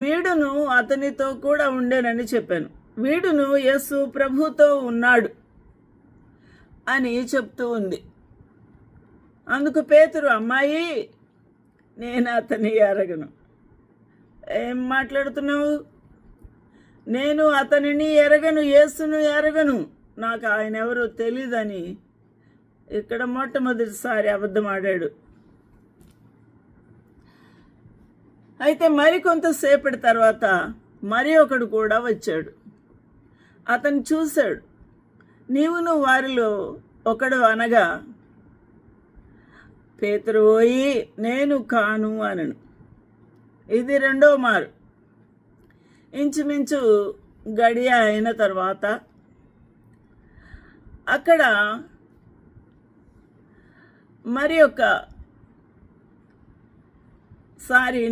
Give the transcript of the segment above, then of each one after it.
వీడును అతనితో కూడా ఉండేనని చెప్పాను. వీడును యేసు ప్రభుతో ఉన్నాడు అని చెప్తూ ఉంది. అందుకు పేతురు, అమ్మాయి, నేను అతని ఎరగను. ఏం మాట్లాడుతున్నావు? నేను అతనిని ఎరగను, యేసును ఎరగను, నాకు ఆయన ఎవరో తెలీదని ఇక్కడ మొట్టమొదటిసారి అబద్ధం ఆడాడు. అయితే మరికొంతసేపటి తర్వాత మరి ఒకడు కూడా వచ్చాడు. అతను చూశాడు. నీవును వారిలో ఒకడు అనగా, పేతురు పోయి, నేను కాను అనను. ఇది రెండో మారు. ఇంచుమించు గడియ అయిన తర్వాత అక్కడ మరి ఒకసారి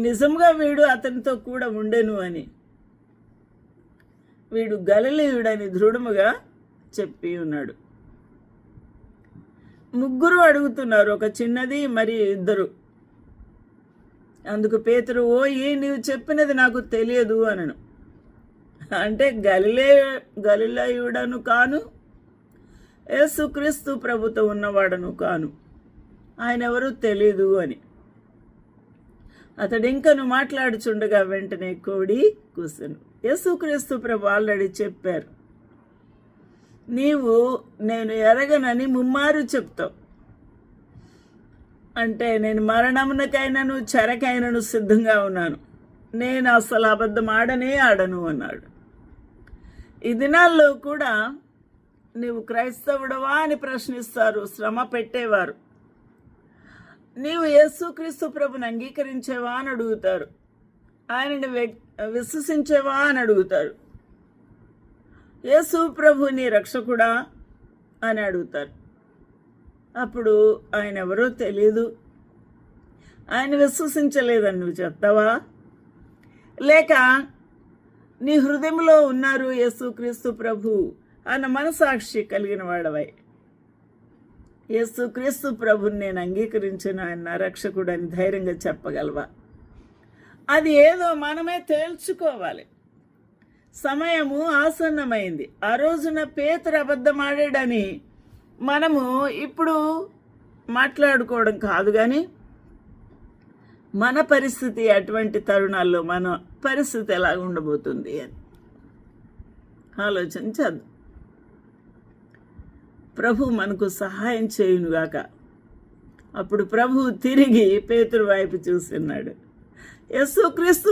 నిజంగా వీడు అతనితో కూడా ఉండెను అని, వీడు గలిలయుడని దృఢముగా చెప్పి ఉన్నాడు. ముగ్గురు అడుగుతున్నారు, ఒక చిన్నది మరి ఇద్దరు. అందుకు పేతురు, ఓయి, నీవు చెప్పినది నాకు తెలియదు అనను. అంటే గలిలయుడను కాను, యేసుక్రీస్తు ప్రభుతో ఉన్నవాడను కాను, ఆయన ఎవరు తెలీదు అని. అతడు ఇంకను మాట్లాడుచుండగా వెంటనే కోడి కూసెను. యేసుక్రీస్తు ప్రభు ఆల్రెడీ చెప్పారు, నీవు నేను ఎరగనని ముమ్మారు చెప్తావు. అంటే నేను మరణమునకైనను చెరకైనను సిద్ధంగా ఉన్నాను, నేను అసలు అబద్ధం ఆడను అన్నాడు. ఈ దినాల్లో కూడా నీవు క్రైస్తవుడవా అని ప్రశ్నిస్తారు శ్రమ పెట్టేవారు. నీవు యేసుక్రీస్తు ప్రభుని అంగీకరించేవా అని అడుగుతారు. ఆయనని విశ్వసించేవా అని అడుగుతారు. యేసు ప్రభు నీ రక్షకుడా అని అడుగుతారు. అప్పుడు ఆయన ఎవరో తెలియదు, ఆయన విశ్వసించలేదని నువ్వు చెప్తావా? లేక నీ హృదయంలో ఉన్నారు యేసుక్రీస్తు ప్రభు అన్న మనసాక్షి కలిగిన వాడవై, యేసుక్రీస్తు ప్రభుని నేను అంగీకరించిన ఆయన రక్షకుడు అని ధైర్యంగా చెప్పగలవా? అది ఏదో మనమే తేల్చుకోవాలి. సమయము ఆసన్నమైంది. ఆ రోజున పేతురు అబద్ధం ఆడాడని మనము ఇప్పుడు మాట్లాడుకోవడం కాదు, కానీ మన పరిస్థితి అటువంటి తరుణాల్లో మన పరిస్థితి ఎలా ఉండబోతుంది అని ఆలోచించద్దు. ప్రభు మనకు సహాయం చేయునుగాక. అప్పుడు ప్రభు తిరిగి పేతురు వైపు చూస్తున్నాడు. యేసుక్రీస్తు